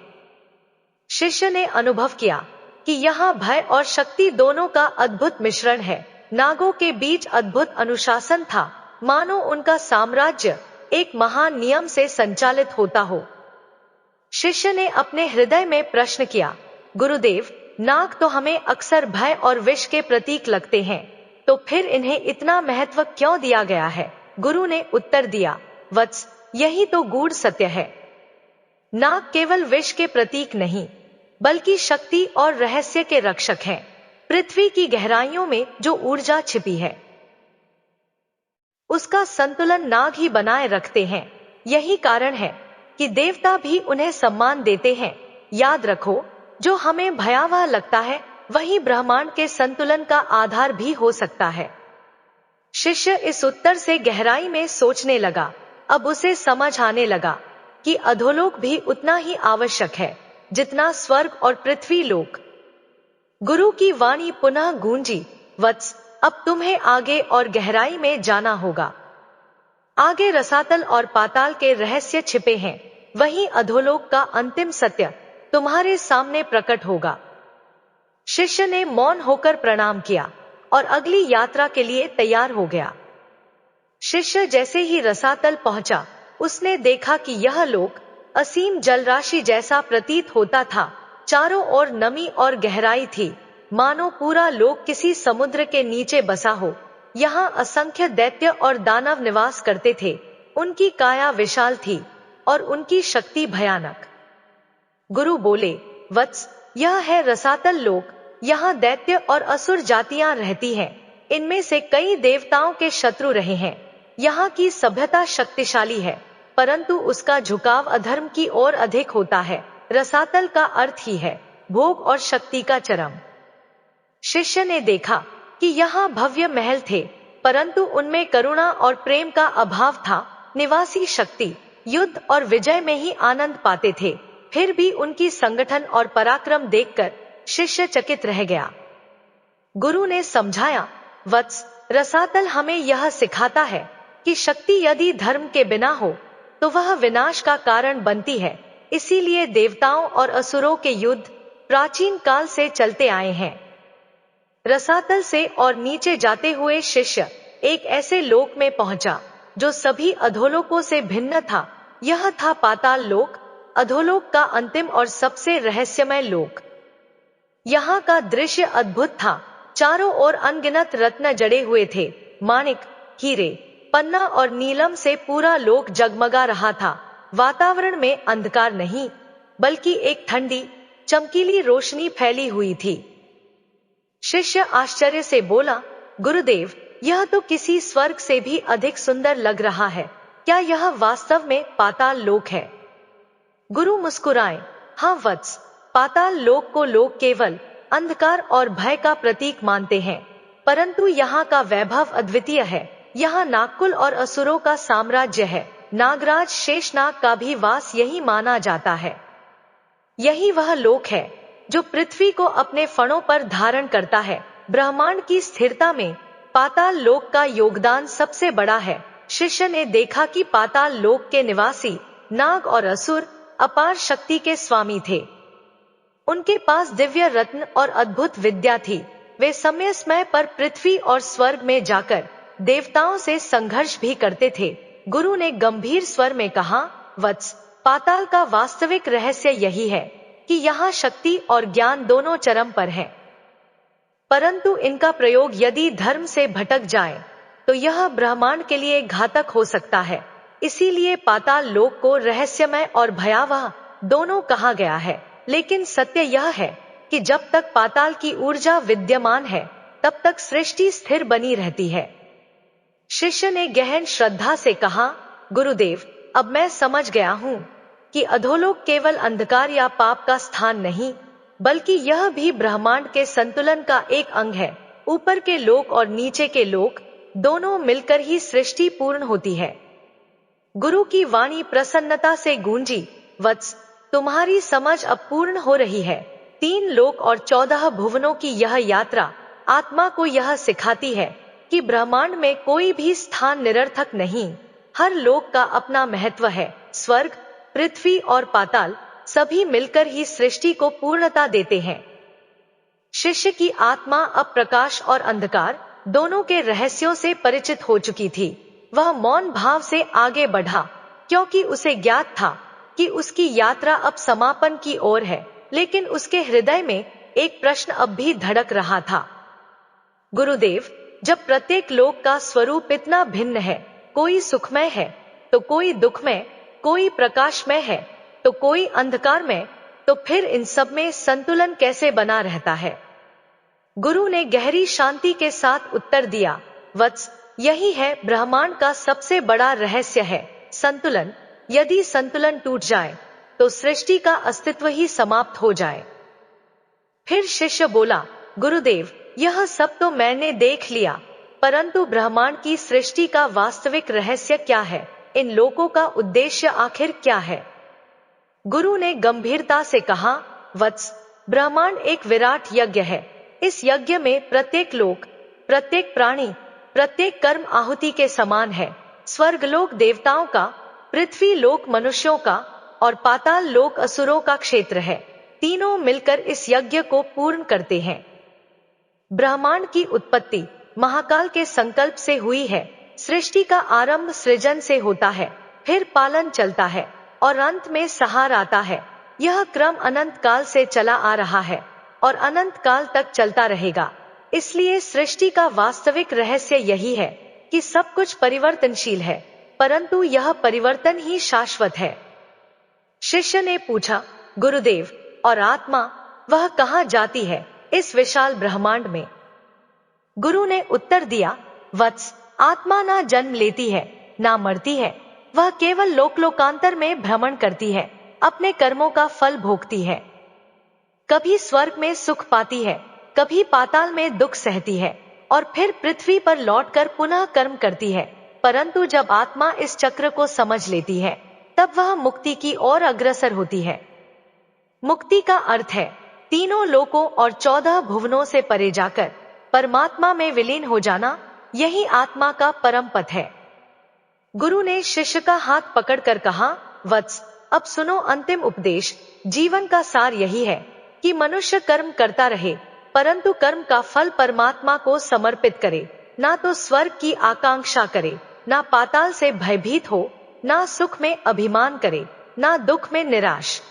शिष्य ने अनुभव किया कि यहाँ भय और शक्ति दोनों का अद्भुत मिश्रण है। नागों के बीच अद्भुत अनुशासन था, मानो उनका साम्राज्य एक महान नियम से संचालित होता हो। शिष्य ने अपने हृदय में प्रश्न किया, गुरुदेव, नाग तो हमें अक्सर भय और विष के प्रतीक लगते हैं, तो फिर इन्हें इतना महत्व क्यों दिया गया है? गुरु ने उत्तर दिया, वत्स, यही तो गूढ़ सत्य है। नाग केवल विष के प्रतीक नहीं, बल्कि शक्ति और रहस्य के रक्षक हैं। पृथ्वी की गहराइयों में जो ऊर्जा छिपी है, उसका संतुलन नाग ही बनाए रखते हैं। यही कारण है कि देवता भी उन्हें सम्मान देते हैं। याद रखो, जो हमें भयावह लगता है वही ब्रह्मांड के संतुलन का आधार भी हो सकता है। शिष्य इस उत्तर से गहराई में सोचने लगा। अब उसे समझ आने लगा कि अधोलोक भी उतना ही आवश्यक है जितना स्वर्ग और पृथ्वी लोक। गुरु की वाणी पुनः गूंजी, वत्स, अब तुम्हें आगे और गहराई में जाना होगा। आगे रसातल और पाताल के रहस्य छिपे हैं। वहीं अधोलोक का अंतिम सत्य तुम्हारे सामने प्रकट होगा। शिष्य ने मौन होकर प्रणाम किया और अगली यात्रा के लिए तैयार हो गया। शिष्य जैसे ही रसातल पहुंचा, उसने देखा कि यह लोक असीम जलराशि जैसा प्रतीत होता था। चारों ओर नमी और गहराई थी, मानो पूरा लोक किसी समुद्र के नीचे बसा हो। यहाँ असंख्य दैत्य और दानव निवास करते थे। उनकी काया विशाल थी और उनकी शक्ति भयानक। गुरु बोले, वत्स, यह है रसातल लोक। यहाँ दैत्य और असुर जातियां रहती हैं। इनमें से कई देवताओं के शत्रु रहे हैं। यहाँ की सभ्यता शक्तिशाली है, परंतु उसका झुकाव अधर्म की ओर अधिक होता है। रसातल का अर्थ ही है भोग और शक्ति का चरम। शिष्य ने देखा कि यहाँ भव्य महल थे, परंतु उनमें करुणा और प्रेम का अभाव था। निवासी शक्ति, युद्ध और विजय में ही आनंद पाते थे। फिर भी उनकी संगठन और पराक्रम देखकर शिष्य चकित रह गया। गुरु ने समझाया, वत्स, रसातल हमें यह सिखाता है कि शक्ति यदि धर्म के बिना हो तो वह विनाश का कारण बनती है। इसीलिए देवताओं और असुरों के युद्ध प्राचीन काल से चलते आए हैं। रसातल से और नीचे जाते हुए शिष्य एक ऐसे लोक में पहुंचा जो सभी अधोलोकों से भिन्न था। यह था पाताल लोक, अधोलोक का अंतिम और सबसे रहस्यमय लोक। यहाँ का दृश्य अद्भुत था। चारों ओर अनगिनत रत्न जड़े हुए थे। माणिक, हीरे, पन्ना और नीलम से पूरा लोक जगमगा रहा था। वातावरण में अंधकार नहीं, बल्कि एक ठंडी, चमकीली रोशनी फैली हुई थी। शिष्य आश्चर्य से बोला, गुरुदेव, यह तो किसी स्वर्ग से भी अधिक सुंदर लग रहा है। क्या यह वास्तव में पाताल लोक है? गुरु मुस्कुराए, हाँ वत्स, पाताल लोक को लोग केवल अंधकार और भय का प्रतीक मानते हैं, परंतु यहाँ का वैभव अद्वितीय है। यहाँ नागकुल और असुरों का साम्राज्य है। नागराज शेषनाग का भी वास यही माना जाता है। यही वह लोक है जो पृथ्वी को अपने फणों पर धारण करता है। ब्रह्मांड की स्थिरता में पाताल लोक का योगदान सबसे बड़ा है। शिष्य ने देखा कि पाताल लोक के निवासी नाग और असुर अपार शक्ति के स्वामी थे। उनके पास दिव्य रत्न और अद्भुत विद्या थी। वे समय समय पर पृथ्वी और स्वर्ग में जाकर देवताओं से संघर्ष भी करते थे। गुरु ने गंभीर स्वर में कहा, वत्स, पाताल का वास्तविक रहस्य यही है कि यहाँ शक्ति और ज्ञान दोनों चरम पर हैं। परंतु इनका प्रयोग यदि धर्म से भटक जाए तो यह ब्रह्मांड के लिए घातक हो सकता है। इसीलिए पाताल लोक को रहस्यमय और भयावह दोनों कहा गया है। लेकिन सत्य यह है कि जब तक पाताल की ऊर्जा विद्यमान है, तब तक सृष्टि स्थिर बनी रहती है। शिष्य ने गहन श्रद्धा से कहा, गुरुदेव, अब मैं समझ गया हूँ कि अधोलोक केवल अंधकार या पाप का स्थान नहीं, बल्कि यह भी ब्रह्मांड के संतुलन का एक अंग है। ऊपर के लोक और नीचे के लोक दोनों मिलकर ही सृष्टि पूर्ण होती है। गुरु की वाणी प्रसन्नता से गूंजी, वत्स, तुम्हारी समझ अब पूर्ण हो रही है। 3 लोक और 14 भुवनों की यह यात्रा आत्मा को यह सिखाती है कि ब्रह्मांड में कोई भी स्थान निरर्थक नहीं। हर लोक का अपना महत्व है। स्वर्ग, पृथ्वी और पाताल सभी मिलकर ही सृष्टि को पूर्णता देते हैं। शिष्य की आत्मा अब प्रकाश और अंधकार दोनों के रहस्यों से परिचित हो चुकी थी। वह मौन भाव से आगे बढ़ा, क्योंकि उसे ज्ञात था कि उसकी यात्रा अब समापन की ओर है। लेकिन उसके हृदय में एक प्रश्न अब भी धड़क रहा था। गुरुदेव, जब प्रत्येक लोक का स्वरूप इतना भिन्न है, कोई सुखमय है तो कोई दुखमय, कोई प्रकाशमय है तो कोई अंधकारमय, तो फिर इन सब में संतुलन कैसे बना रहता है? गुरु ने गहरी शांति के साथ उत्तर दिया, वत्स, यही है ब्रह्मांड का सबसे बड़ा रहस्य है, संतुलन। यदि संतुलन टूट जाए तो सृष्टि का अस्तित्व ही समाप्त हो जाए। फिर शिष्य बोला, गुरुदेव, यह सब तो मैंने देख लिया, परंतु ब्रह्मांड की सृष्टि का वास्तविक रहस्य क्या है? इन लोकों का उद्देश्य आखिर क्या है? गुरु ने गंभीरता से कहा, वत्स, ब्रह्मांड एक विराट यज्ञ है। इस यज्ञ में प्रत्येक लोक, प्रत्येक प्राणी, प्रत्येक कर्म आहुति के समान है। स्वर्गलोक देवताओं का, पृथ्वी लोक मनुष्यों का और पाताल लोक असुरों का क्षेत्र है। तीनों मिलकर इस यज्ञ को पूर्ण करते हैं। ब्रह्मांड की उत्पत्ति महाकाल के संकल्प से हुई है। सृष्टि का आरंभ सृजन से होता है, फिर पालन चलता है और अंत में संहार आता है। यह क्रम अनंत काल से चला आ रहा है और अनंत काल तक चलता रहेगा। इसलिए सृष्टि का वास्तविक रहस्य यही है कि सब कुछ परिवर्तनशील है, परंतु यह परिवर्तन ही शाश्वत है। शिष्य ने पूछा, गुरुदेव, और आत्मा, वह कहाँ जाती है इस विशाल ब्रह्मांड में? गुरु ने उत्तर दिया, वत्स, आत्मा ना जन्म लेती है, ना मरती है। वह केवल लोकांतर में भ्रमण करती है, अपने कर्मों का फल भोगती है। कभी स्वर्ग में सुख पाती है, कभी पाताल में दुख सहती है, और फिर पृथ्वी पर लौटकर पुनः कर्म करती है। परंतु जब आत्मा इस चक्र को समझ लेती है, तब वह मुक्ति की ओर अग्रसर होती है। मुक्ति का अर्थ है तीनों लोकों और 14 भुवनों से परे जाकर परमात्मा में विलीन हो जाना। यही आत्मा का परम पथ है। गुरु ने शिष्य का हाथ पकड़कर कहा, वत्स, अब सुनो अंतिम उपदेश। जीवन का सार यही है कि मनुष्य कर्म करता रहे, परंतु कर्म का फल परमात्मा को समर्पित करे। ना तो स्वर्ग की आकांक्षा करे, ना पाताल से भयभीत हो, ना सुख में अभिमान करे, ना दुख में निराश।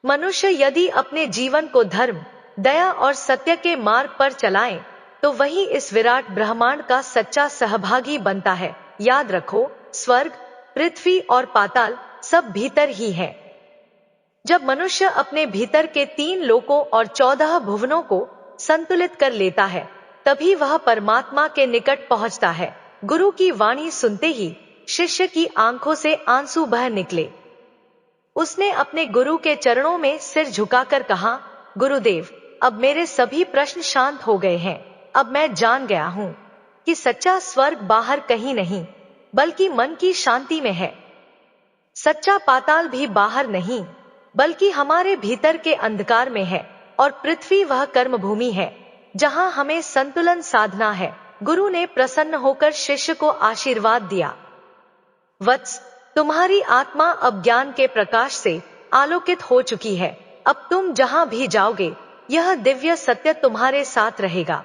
मनुष्य यदि अपने जीवन को धर्म, दया और सत्य के मार्ग पर चलाए, तो वही इस विराट ब्रह्मांड का सच्चा सहभागी बनता है। याद रखो, स्वर्ग, पृथ्वी और पाताल सब भीतर ही है। जब मनुष्य अपने भीतर के 3 लोकों और 14 भुवनों को संतुलित कर लेता है, तभी वह परमात्मा के निकट पहुंचता है। गुरु की वाणी सुनते ही शिष्य की आंखों से आंसू बह निकले। उसने अपने गुरु के चरणों में सिर झुकाकर कहा, गुरुदेव, अब मेरे सभी प्रश्न शांत हो गए हैं। अब मैं जान गया हूँ कि सच्चा स्वर्ग बाहर कहीं नहीं, बल्कि मन की शांति में है। सच्चा पाताल भी बाहर नहीं, बल्कि हमारे भीतर के अंधकार में है। और पृथ्वी वह कर्म भूमि है जहां हमें संतुलन साधना है। गुरु ने प्रसन्न होकर शिष्य को आशीर्वाद दिया, वत्स, तुम्हारी आत्मा अब ज्ञान के प्रकाश से आलोकित हो चुकी है। अब तुम जहां भी जाओगे, यह दिव्य सत्य तुम्हारे साथ रहेगा।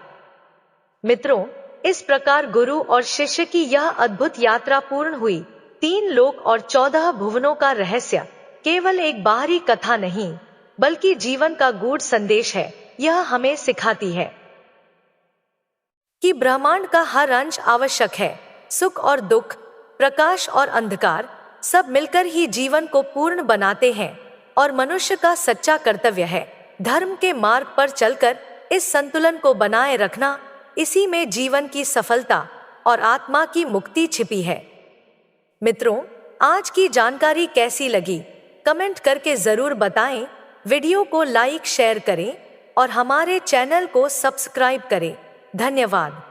मित्रों, इस प्रकार गुरु और शिष्य की यह अद्भुत यात्रा पूर्ण हुई। 3 लोक और 14 भुवनों का रहस्य केवल एक बाहरी कथा नहीं, बल्कि जीवन का गूढ़ संदेश है। यह हमें सिखाती है कि ब्रह्मांड का हर अंश आवश्यक है। सुख और दुख, प्रकाश और अंधकार सब मिलकर ही जीवन को पूर्ण बनाते हैं। और मनुष्य का सच्चा कर्तव्य है धर्म के मार्ग पर चलकर इस संतुलन को बनाए रखना। इसी में जीवन की सफलता और आत्मा की मुक्ति छिपी है। मित्रों, आज की जानकारी कैसी लगी, कमेंट करके जरूर बताएं। वीडियो को लाइक शेयर करें और हमारे चैनल को सब्सक्राइब करें। धन्यवाद।